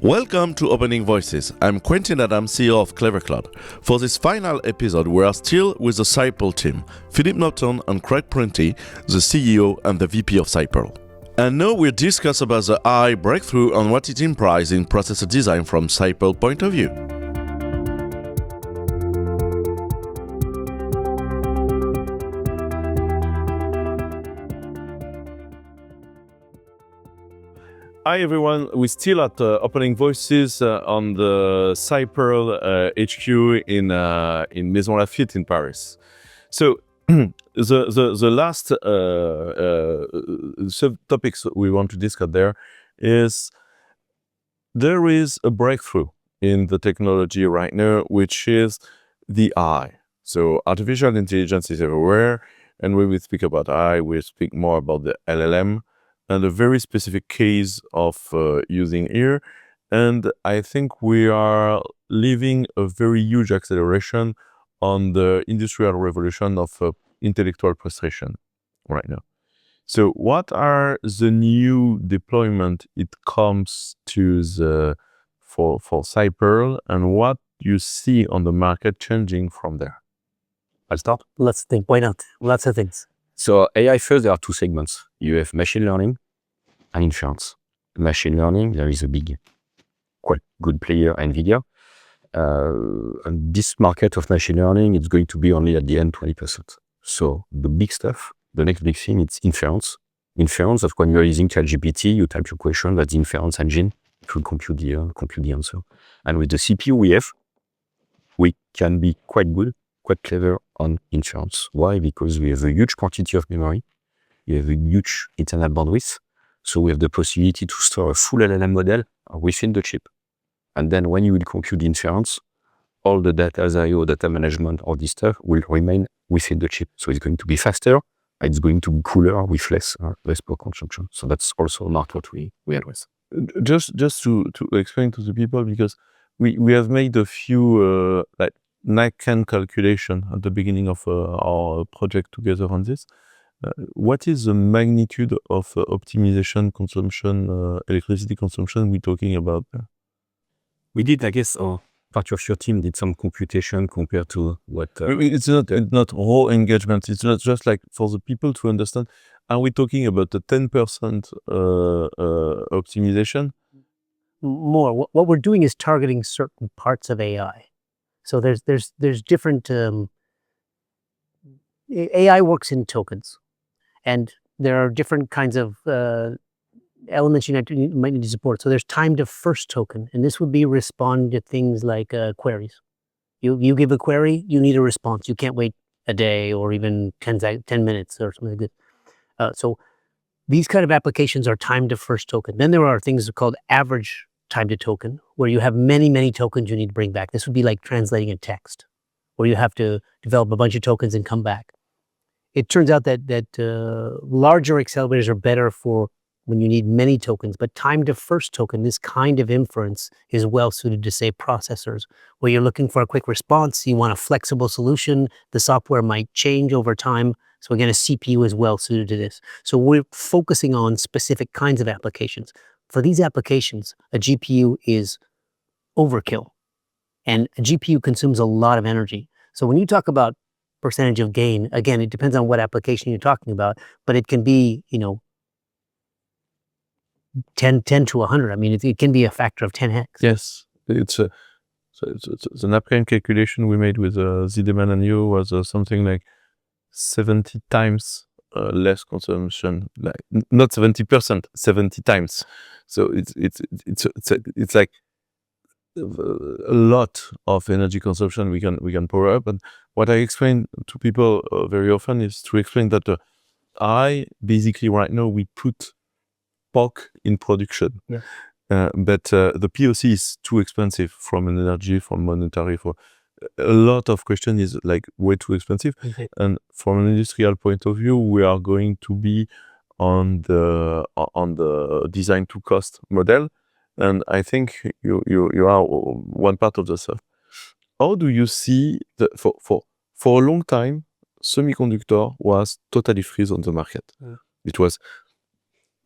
Welcome to Opening Voices. I'm Quentin, CEO of Clever Cloud. For this final episode, we are still with the SiPearl team, Philippe Notton and Craig Prunty, the CEO and the VP of SiPearl. And now we'll discuss about the AI breakthrough and what it implies in processor design from SiPearl point of view. Hi everyone, we're still at Opening Voices on the SiPearl HQ in Maison Lafitte in Paris. So the last subtopics we want to discuss there is a breakthrough in the technology right now, which is the AI. So artificial intelligence is everywhere, and when we speak about AI, we speak more about the LLM. And a very specific case of using here. And I think we are living a very huge acceleration on the industrial revolution of intellectual processing right now. So what are the new deployment it comes to for SiPearl, and what you see on the market changing from there? I'll start. Let's think. Why not? Lots of things. So AI first, there are two segments. You have machine learning and inference. Machine learning, there is a big, quite good player, NVIDIA. And this market of machine learning, it's going to be only at the end 20%. So the big stuff, the next big thing, it's inference. Inference, of when you're using ChatGPT, you type your question, that's the inference engine. It will compute the answer. And with the CPU we can be quite good, quite clever on inference. Why? Because we have a huge quantity of memory. We have a huge internal bandwidth. So we have the possibility to store a full LLM model within the chip. And then when you will compute the inference, all the data as I/O, data management, all this stuff will remain within the chip. So it's going to be faster. It's going to be cooler with less power consumption. So that's also not what we address. Just to explain to the people, because we have made a few NICAN calculation at the beginning of our project together on this. What is the magnitude of optimization consumption, electricity consumption we're talking about there? We did, I guess, part of your team did some computation compared to what... It's not raw engagement. It's not just like for the people to understand. Are we talking about the 10% optimization? More. What we're doing is targeting certain parts of AI. So there's different... AI works in tokens. And there are different kinds of elements you might need to support. So there's time to first token, and this would be respond to things like queries. You give a query, you need a response. You can't wait a day or even 10 minutes or something like that. So these kind of applications are time to first token. Then there are things called average time to token, where you have many tokens you need to bring back. This would be like translating a text, where you have to develop a bunch of tokens and come back. It turns out that larger accelerators are better for when you need many tokens, but time to first token, this kind of inference, is well suited to, say, processors, where you're looking for a quick response, you want a flexible solution, the software might change over time. So again, a CPU is well suited to this. So we're focusing on specific kinds of applications. For these applications, a GPU is overkill, and a GPU consumes a lot of energy. So when you talk about percentage of gain, again, it depends on what application you're talking about, but it can be, 10 to 100. I mean, it can be a factor of 10x. Yes, it's an upcoming calculation we made with Ziedemann and you was something like 70 times less consumption, like not 70%, 70 times. So it's like a lot of energy consumption we can power up. And what I explain to people very often is to explain that basically right now we put POC in production, but the POC is too expensive from an energy, from monetary. For a lot of question is like way too expensive. Okay. And from an industrial point of view, we are going to be on the design to cost model. And I think you are one part of the stuff. How do you see for a long time, semiconductor was totally free on the market? It was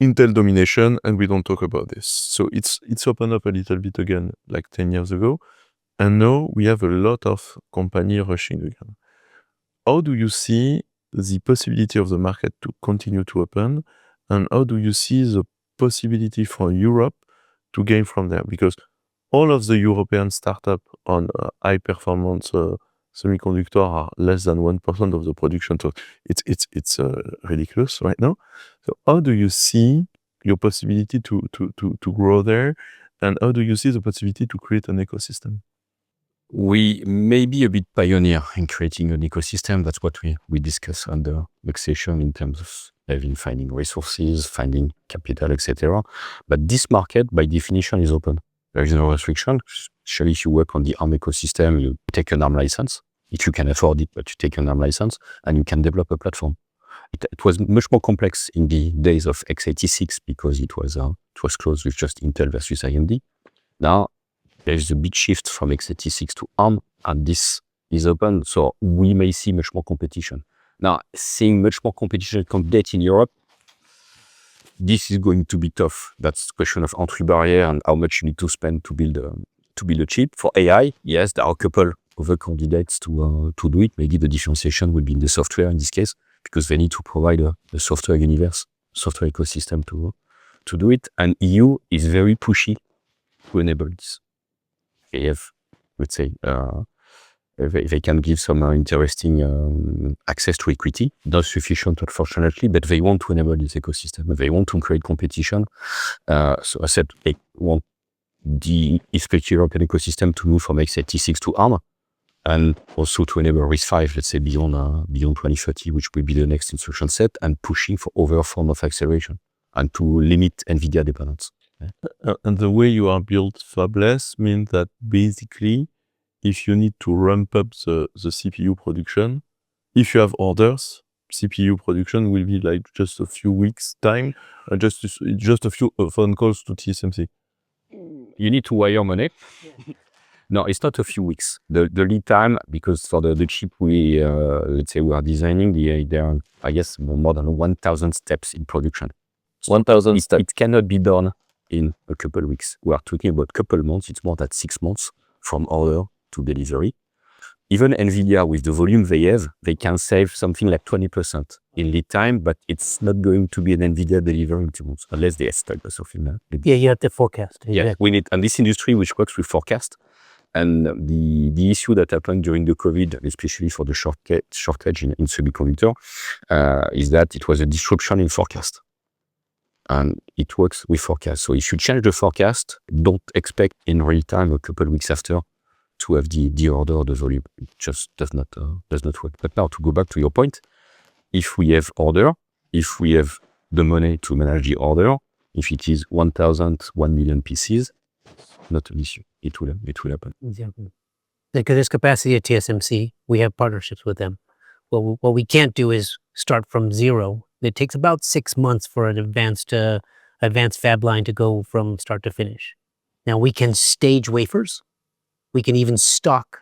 Intel domination, and we don't talk about this. So it's opened up a little bit again, like 10 years ago, and now we have a lot of company rushing again. How do you see the possibility of the market to continue to open, and how do you see the possibility for Europe to gain from there? Because all of the European startups on high performance semiconductor are less than 1% of the production. So it's ridiculous right now. So how do you see your possibility to grow there? And how do you see the possibility to create an ecosystem? We may be a bit pioneer in creating an ecosystem. That's what we discuss under session in terms of finding resources, finding capital, etc. But this market, by definition, is open. There is no restriction. Especially if you work on the ARM ecosystem, you take an ARM license. If you can afford it, but you take an ARM license and you can develop a platform. It was much more complex in the days of x86 because it was closed with just Intel versus AMD. Now, there is a big shift from x86 to ARM, and this is open, so we may see much more competition. Now, seeing much more competition compete in Europe, this is going to be tough. That's a question of entry barrier and how much you need to spend to build a chip. For AI, yes, there are a couple of other candidates to do it. Maybe the differentiation will be in the software in this case, because they need to provide a software universe, software ecosystem to do it. And EU is very pushy to enable this. They have, let's say, they can give some interesting access to equity, not sufficient unfortunately, but they want to enable this ecosystem. They want to create competition. So I said they want the European ecosystem to move from x86 to ARM, and also to enable RISC-V, let's say beyond 2030, which will be the next instruction set, and pushing for other form of acceleration and to limit NVIDIA dependence. And the way you are built fabless means that basically, if you need to ramp up the CPU production, if you have orders, CPU production will be like just a few weeks time, just a few phone calls to TSMC. You need to wire money. No, it's not a few weeks. The lead time, because for the chip we let's say we are designing, there are, I guess, more than 1,000 steps in production. 1,000 steps. It cannot be done in a couple of weeks. We are talking about couple months. It's more than 6 months from order to delivery. Even NVIDIA, with the volume they have, they can save something like 20% in lead time, but it's not going to be an NVIDIA delivery in 2 months, unless they start or something. Yeah, you have to forecast. Yeah, exactly. We need, and this industry which works with forecast, and the issue that happened during the COVID, especially for the shortage in semiconductor, is that it was a disruption in forecast. And it works with forecast. So if you change the forecast, don't expect in real time a couple of weeks after to have the order or the volume. It just does not work. But now, to go back to your point, if we have order, if we have the money to manage the order, if it is 1,000, 1 million pieces, not an issue. It will happen. Exactly. Because there's capacity at TSMC, we have partnerships with them. What we can't do is start from zero. It takes about 6 months for an advanced fab line to go from start to finish. Now we can stage wafers. We can even stock,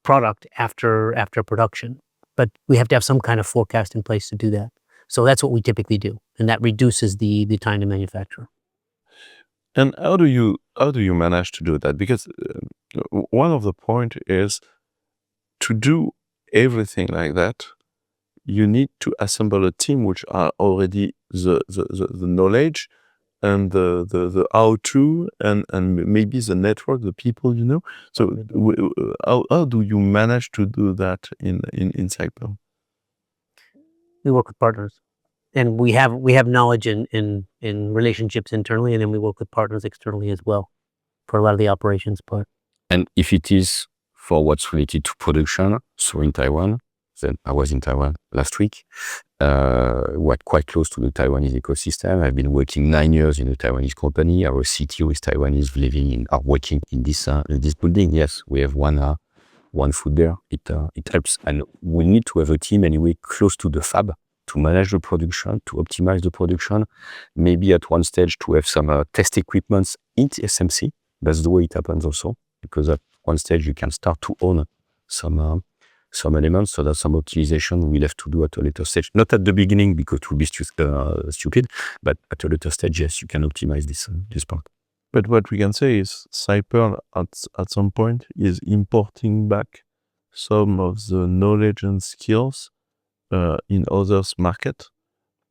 product after production. But we have to have some kind of forecast in place to do that. So that's what we typically do, and that reduces the time to manufacture. And how do you manage to do that? Because one of the point is to do everything like that, you need to assemble a team which are already the knowledge and the how-to and maybe the network, the people, So how do you manage to do that in SiPearl? We work with partners, and we have knowledge in relationships internally, and then we work with partners externally as well for a lot of the operations part. And if it is for what's related to production, so in Taiwan, then I was in Taiwan last week. We're quite close to the Taiwanese ecosystem. I've been working 9 years in a Taiwanese company. Our CTO is Taiwanese, working in this building. Yes, we have one foot there. It helps, and we need to have a team anyway close to the fab to manage the production, to optimize the production. Maybe at one stage to have some test equipments in TSMC. That's the way it happens also, because at one stage you can start to own some some elements, so that some optimization we'll have to do at a later stage. Not at the beginning because it would be stupid, but at a later stage, yes, you can optimize this part. But what we can say is SiPearl at some point is importing back some of the knowledge and skills in others' market.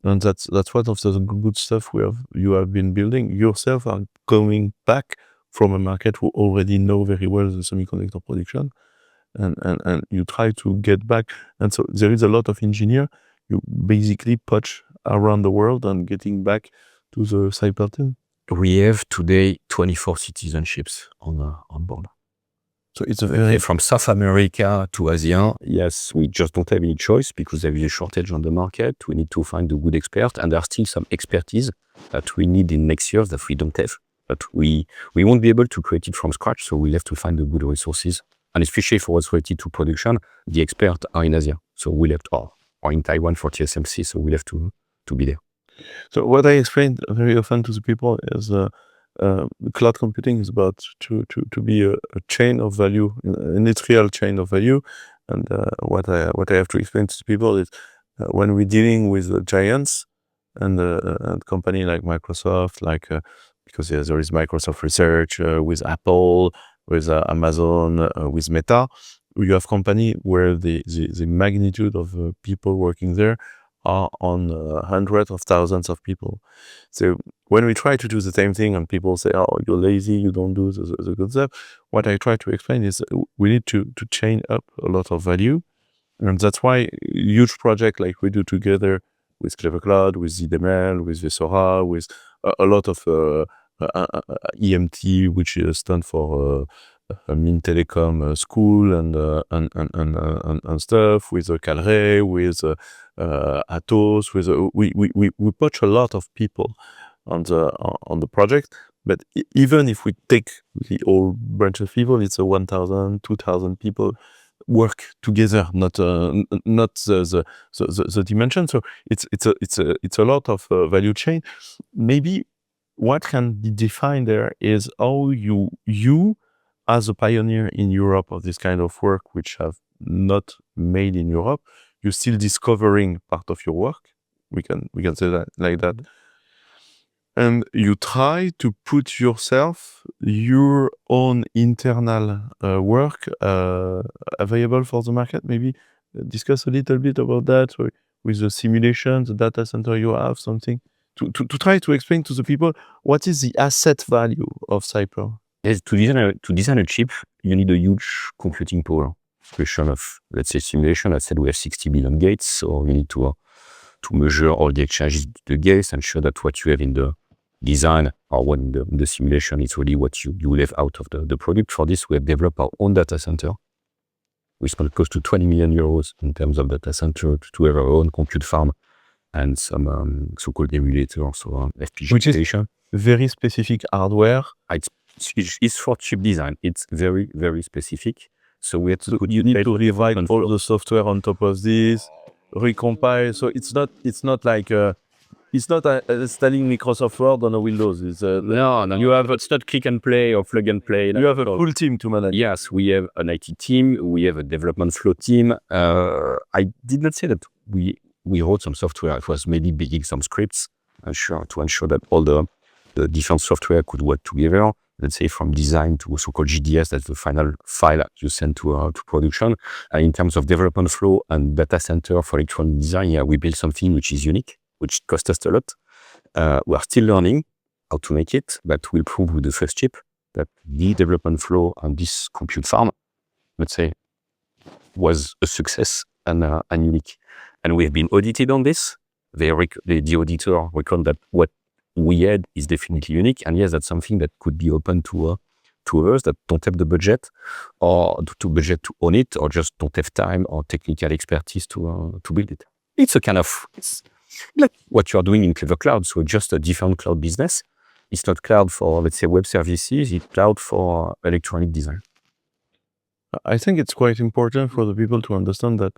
And that's one of the good stuff you have been building. Yourself are going back from a market who already know very well the semiconductor production. And you try to get back. And so there is a lot of engineer. You basically poach around the world and getting back to the SiPearl team. We have today 24 citizenships on board. So it's a very... From South America to Asia, yes, we just don't have any choice because there is a shortage on the market. We need to find a good expert, and there are still some expertise that we need in next year that we don't have. But we won't be able to create it from scratch, so we'll have to find the good resources. And especially for what's related to production, the experts are in Asia. So we'll have to, or in Taiwan for TSMC, so we'll have to be there. So what I explain very often to the people is cloud computing is about to be a chain of value, an industrial chain of value. And what I have to explain to the people is when we're dealing with the giants and company like Microsoft, because there is Microsoft Research with Apple, with Amazon, with Meta, you have company where the magnitude of people working there are on hundreds of thousands of people. So when we try to do the same thing and people say, oh, you're lazy, you don't do the good stuff, what I try to explain is we need to chain up a lot of value. And that's why huge project like we do together with Clever Cloud, with ZDML, with Vesora, with a lot of EMT, which stands for Mines Telecom School and stuff, with Calray, with Atos, with we poach a lot of people on the project. But even if we take the whole bunch of people, it's 1,000, 2,000 people work together, not the dimension. So it's a lot of value chain. Maybe what can be defined there is how you as a pioneer in Europe of this kind of work, which have not made in Europe, you're still discovering part of your work. We can say that like that. And you try to put your own internal work available for the market. Maybe discuss a little bit about that with the simulation, the data center you have, something to try to explain to the people what is the asset value of SiPearl. Yes, to design a chip, you need a huge computing power. Question of, let's say, simulation. I said we have 60 billion gates, so you need to measure all the exchanges of the gates and show that what you have in the design or what in the simulation is really what you will have out of the product. For this, we have developed our own data center. We spent close to 20 million euros in terms of data center to have our own compute farm and some so-called emulators, so FPGA station. Very specific hardware. It's for chip design. It's very, very specific. So we have to you need to rewrite all the software on top of this, recompile. So it's not like it's not installing Microsoft Word on a Windows. It's no. You have it's not click and play or plug and play. You have a full team to manage. Yes, we have an IT team. We have a development flow team. I did not say that we wrote some software. It was maybe building some scripts to ensure that all the different software could work together. Let's say from design to so-called GDS, that's the final file you send to production. In terms of development flow and data center for electronic design, we built something which is unique, which cost us a lot. We are still learning how to make it, but we'll prove with the first chip that the development flow on this compute farm, let's say, was a success and unique. And we have been audited on this. The auditor reckoned that what we had is definitely unique. And yes, that's something that could be open to others that don't have the budget or to budget to own it, or just don't have time or technical expertise to build it. It's a kind of, it's like what you're doing in Clever Cloud. So just a different cloud business. It's not cloud for, let's say, web services. It's cloud for electronic design. I think it's quite important for the people to understand that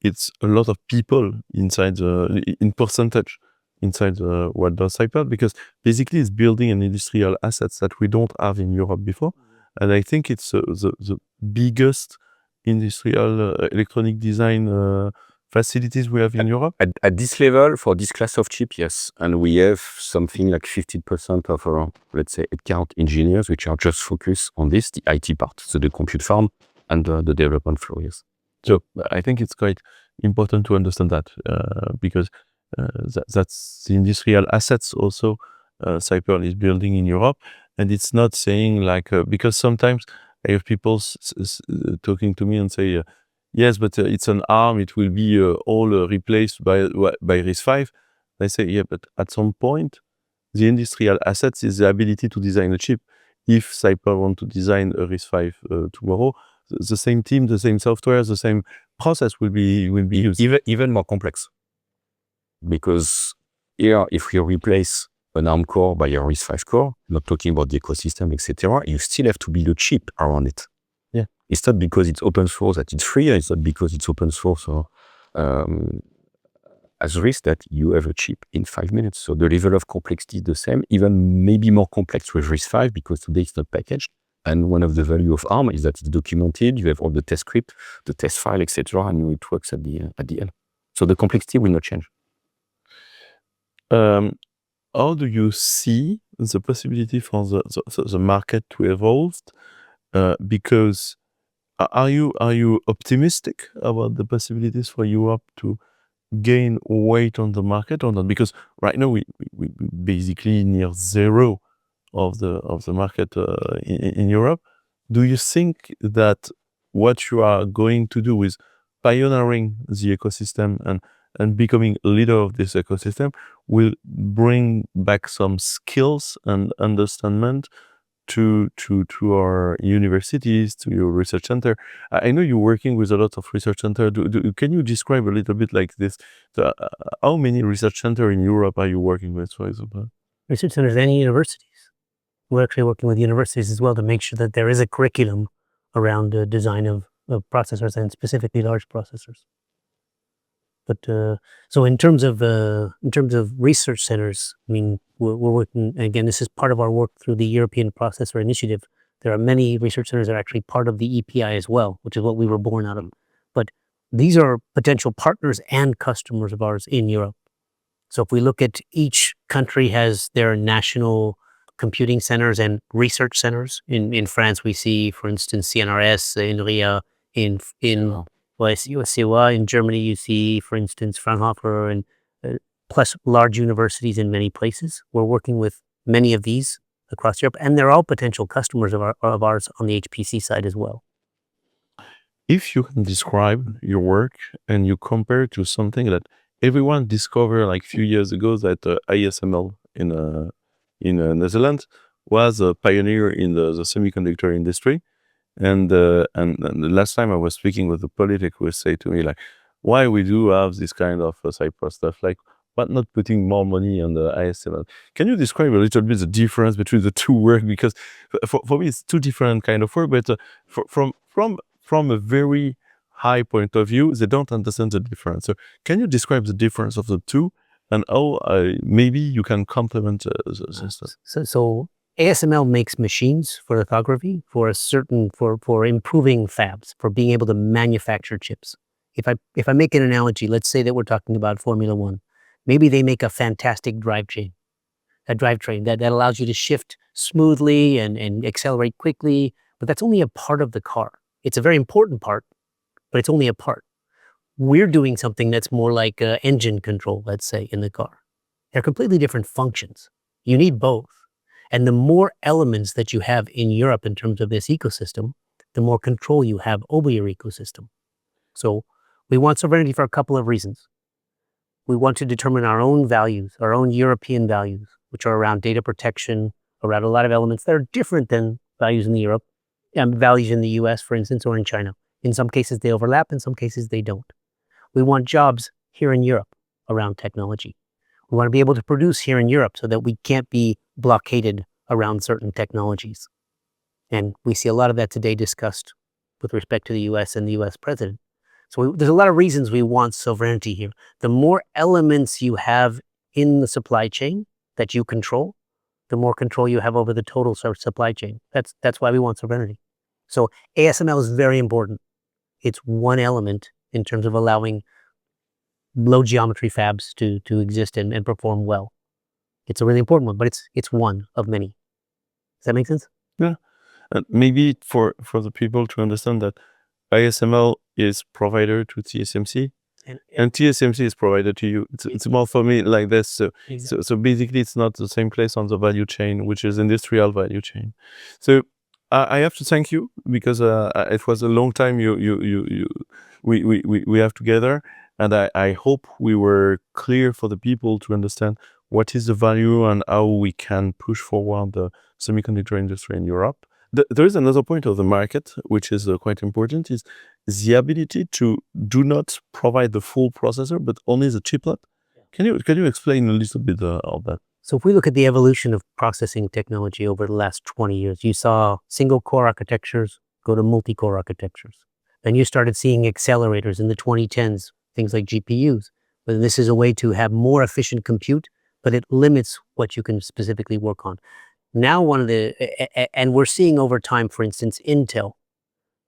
it's a lot of people inside in percentage inside what does SiPearl, because basically it's building an industrial assets that we don't have in Europe before. And I think it's the biggest industrial electronic design facilities we have in Europe? At this level, for this class of chip, yes. And we have something like 15% of our, let's say, headcount engineers, which are just focused on this, the IT part, so the compute farm and the development flow, yes. So I think it's quite important to understand that because that's the industrial assets also SiPearl is building in Europe. And it's not saying like, because sometimes I have people talking to me and say, yes, but it's an ARM, it will be all replaced by RISC-V. I say, yeah, but at some point, the industrial assets is the ability to design a chip. If SiPearl want to design a RISC-V tomorrow, the same team, the same software, the same process will be used. Even more complex. Because here, if we replace an ARM core by a RISC-V core, not talking about the ecosystem, etc., you still have to build a chip around it. Yeah. It's not because it's open source that it's free, it's not because it's open source or as risk that you have a chip in 5 minutes. So the level of complexity is the same, even maybe more complex with RISC-V because today it's not packaged. And one of the value of ARM is that it's documented, you have all the test script, the test file, etc., and it works at the end. So the complexity will not change. How do you see the possibility for the market to evolve? Because are you optimistic about the possibilities for Europe to gain weight on the market or not? Because right now we basically near zero of the market in Europe. Do you think that what you are going to do is pioneering the ecosystem and becoming a leader of this ecosystem will bring back some skills and understanding to our universities, to your research center? I know you're working with a lot of research center. Can you describe a little bit like this? How many research center in Europe are you working with, for example? Research centers and universities. We're actually working with universities as well to make sure that there is a curriculum around the design of processors and specifically large processors. But so in terms of research centers, I mean, we're working, again, this is part of our work through the European Processor Initiative. There are many research centers that are actually part of the EPI as well, which is what we were born out of. But these are potential partners and customers of ours in Europe. So if we look at each country has their national computing centers and research centers. In France, we see, for instance, CNRS, INRIA, in USCOA. In Germany, you see, for instance, Fraunhofer, and plus large universities in many places. We're working with many of these across Europe, and they're all potential customers of ours on the HPC side as well. If you can describe your work and you compare to something that everyone discovered like a few years ago, that ASML in Netherlands was a pioneer in the semiconductor industry. And the last time I was speaking with a politic, who say to me like, why we do have this kind of SiPearl stuff, like, but not putting more money on the ASML. Can you describe a little bit the difference between the two work? Because for me, it's two different kind of work, but from a very high point of view, they don't understand the difference. So can you describe the difference of the two and how maybe you can complement the stuff? So ASML makes machines for lithography for improving fabs, for being able to manufacture chips. If I make an analogy, let's say that we're talking about Formula One. Maybe they make a fantastic drivetrain that allows you to shift smoothly and accelerate quickly, but that's only a part of the car. It's a very important part, but it's only a part. We're doing something that's more like engine control, let's say, in the car. They're completely different functions. You need both. And the more elements that you have in Europe in terms of this ecosystem, the more control you have over your ecosystem. So we want sovereignty for a couple of reasons. We want to determine our own values, our own European values, which are around data protection, around a lot of elements that are different than values in Europe, and values in the US, for instance, or in China. In some cases, they overlap. In some cases, they don't. We want jobs here in Europe around technology. We want to be able to produce here in Europe so that we can't be blockaded around certain technologies. And we see a lot of that today discussed with respect to the US and the US president. So there's a lot of reasons we want sovereignty here. The more elements you have in the supply chain that you control, the more control you have over the total supply chain. That's why we want sovereignty. So ASML is very important. it's one element in terms of allowing low geometry fabs to exist and perform well. It's a really important one, but it's one of many. Does that make sense? Yeah. And maybe for the people to understand that ASML is provider to TSMC and TSMC is provider to you. It's more for me like this. So basically it's not the same place on the value chain, which is industrial value chain. So I have to thank you because it was a long time we have together, and I hope we were clear for the people to understand what is the value and how we can push forward the semiconductor industry in Europe. There is another point of the market, which is quite important, is the ability to do not provide the full processor, but only the chiplet. Can you explain a little bit of that? So if we look at the evolution of processing technology over the last 20 years, you saw single core architectures go to multi-core architectures. Then you started seeing accelerators in the 2010s, things like GPUs. But this is a way to have more efficient compute, but it limits what you can specifically work on. Now and we're seeing over time, for instance, Intel,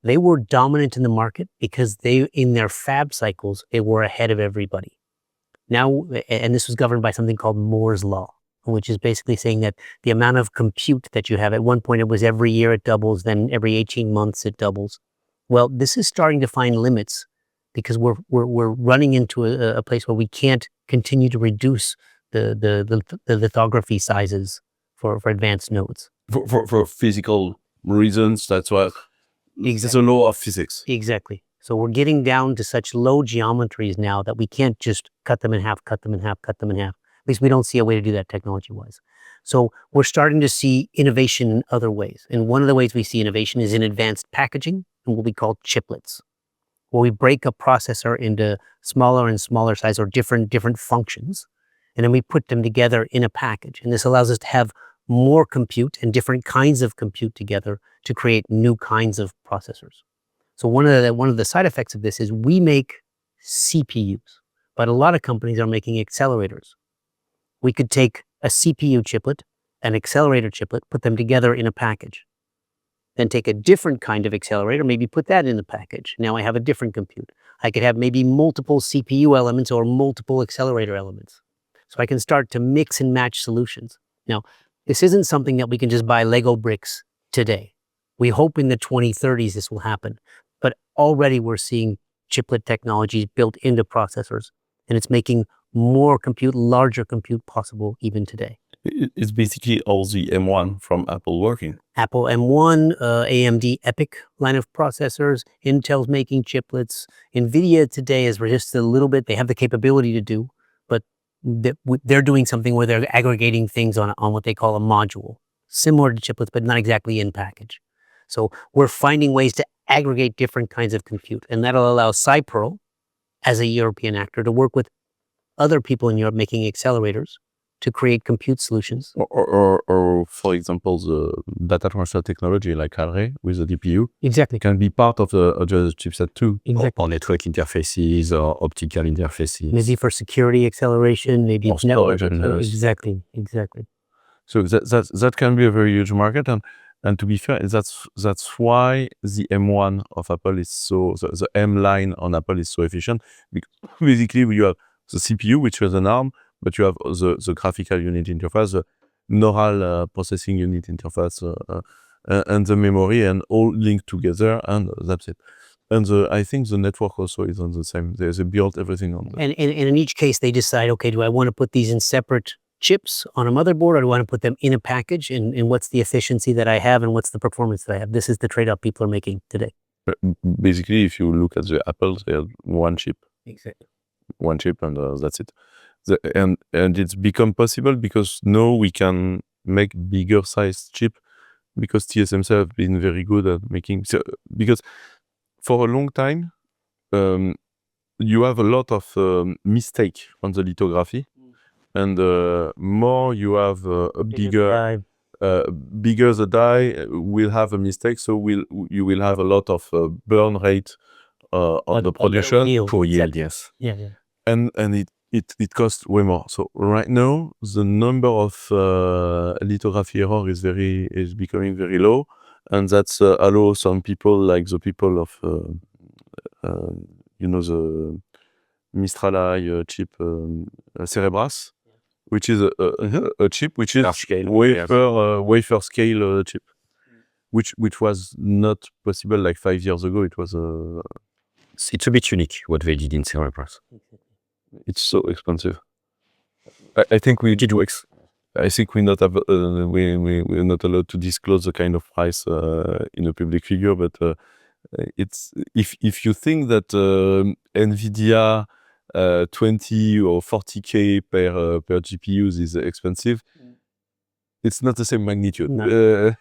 they were dominant in the market because in their fab cycles, they were ahead of everybody. Now, and this was governed by something called Moore's Law, which is basically saying that the amount of compute that you have, at one point it was every year it doubles, then every 18 months it doubles. Well, this is starting to find limits because we're running into a place where we can't continue to reduce the lithography sizes for advanced nodes. For physical reasons, that's why it's a law of physics. Exactly. So we're getting down to such low geometries now that we can't just cut them in half. At least we don't see a way to do that technology-wise. So we're starting to see innovation in other ways. And one of the ways we see innovation is in advanced packaging and what we call chiplets, where we break a processor into smaller and smaller size or different functions, and then we put them together in a package. And this allows us to have more compute and different kinds of compute together to create new kinds of processors. So one of the side effects of this is we make CPUs, but a lot of companies are making accelerators. We could take a CPU chiplet, an accelerator chiplet, put them together in a package. Then take a different kind of accelerator, maybe put that in the package. Now I have a different compute. I could have maybe multiple CPU elements or multiple accelerator elements. So I can start to mix and match solutions. Now, this isn't something that we can just buy Lego bricks today. We hope in the 2030s this will happen. But already we're seeing chiplet technologies built into processors, and it's making more compute, larger compute possible even today. It's basically all the M1 from Apple working. Apple M1, AMD EPYC line of processors, Intel's making chiplets. NVIDIA today is just a little bit, they have the capability to do, but they're doing something where they're aggregating things on what they call a module, similar to chiplets, but not exactly in package. So we're finding ways to aggregate different kinds of compute, and that'll allow SiPearl, as a European actor, to work with other people in Europe making accelerators to create compute solutions. Or for example, the data transfer technology like Array with the DPU Exactly. can be part of the chipset too. Exactly. Or network interfaces or optical interfaces. Maybe for security acceleration, maybe Or storage and Exactly. So that can be a very huge market, and to be fair, that's why the M1 of Apple is so, the M line on Apple is so efficient. Because basically, you have the CPU, which is an ARM, but you have the graphical unit interface, the neural processing unit interface, and the memory, and all linked together, and that's it. And I think the network also is on the same. They built everything on that. And in each case, they decide, okay, do I want to put these in separate chips on a motherboard, or do I want to put them in a package? And what's the efficiency that I have, and what's the performance that I have? This is the trade-off people are making today. Basically, if you look at the Apple, they have one chip. Exactly. One chip, and that's it. And it's become possible because now we can make bigger sized chip, because TSMC have been very good at making. So, because for a long time, you have a lot of mistake on the lithography, and more you have a bigger the die will have a mistake, so you will have a lot of burn rate on the production. For yield, yes. Yeah. And it costs way more. So right now, the number of lithography error is becoming very low, and that's allow some people, like the people of the Mistral AI chip Cerebras, which is a chip which is wafer scale chip, which was not possible like 5 years ago. It was It's a bit unique what they did in Cerebras. it's so expensive. I think we It works. I think we not have we're not allowed to disclose the kind of price in a public figure, but it's if you think that NVIDIA 20 or 40K per GPUs is expensive, it's not the same magnitude. No.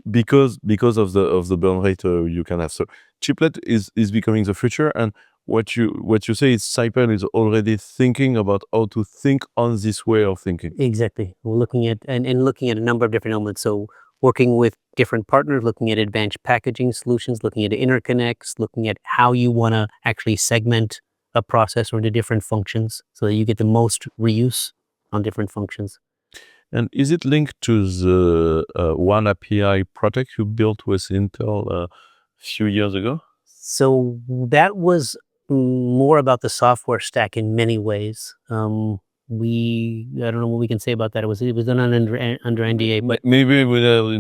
Because of the burn rate you can have. So chiplet is becoming the future, and what you say is SiPearl is already thinking about how to think on this way of thinking. Exactly. We're looking at and looking at a number of different elements. So working with different partners, looking at advanced packaging solutions, looking at interconnects, looking at how you want to actually segment a processor into different functions so that you get the most reuse on different functions. And is it linked to the One API project you built with Intel a few years ago? So that was more about the software stack in many ways. I don't know what we can say about that. It was done under NDA, but maybe without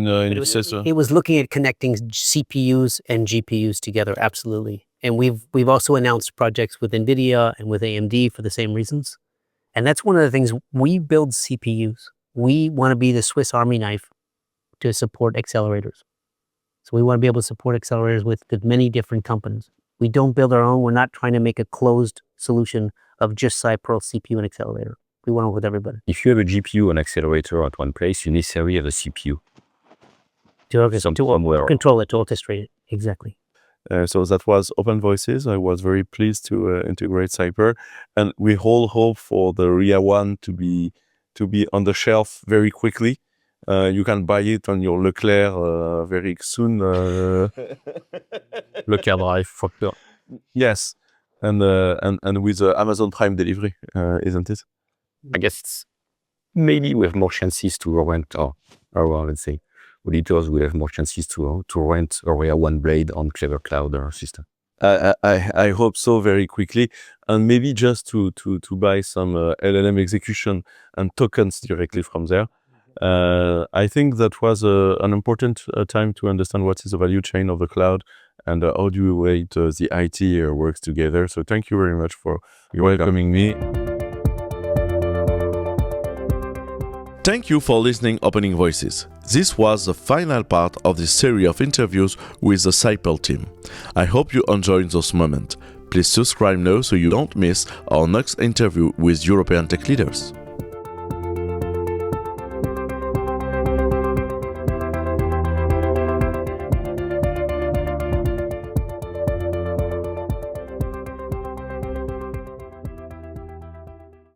it was looking at connecting CPUs and GPUs together. Absolutely. And we've also announced projects with NVIDIA and with AMD for the same reasons. And that's one of the things. We build CPUs. We want to be the Swiss Army knife to support accelerators. So we want to be able to support accelerators with many different companies. We don't build our own. We're not trying to make a closed solution of just SiPearl, CPU, and accelerator. We want to work with everybody. If you have a GPU and accelerator at one place, you necessarily have a CPU. To control it, to orchestrate it. Exactly. So that was Open Voices. I was very pleased to integrate SiPearl, and we all hope for the RIA 1 to be on the shelf very quickly. You can buy it on your Leclerc very soon. Leclerc Drive, for sure. Yes, and with Amazon Prime delivery, isn't it? I guess maybe we have more chances to rent, or let's say, auditors will have more chances to rent a RIA 1 blade on Clever Cloud system. I hope so very quickly, and maybe just to buy some LLM execution and tokens directly from there. I think that was an important time to understand what is the value chain of the cloud and how do you rate the IT works together. So thank you very much for welcoming me. Thank you for listening Opening Voices. This was the final part of this series of interviews with the SiPearl team. I hope you enjoyed those moments. Please subscribe now so you don't miss our next interview with European tech leaders.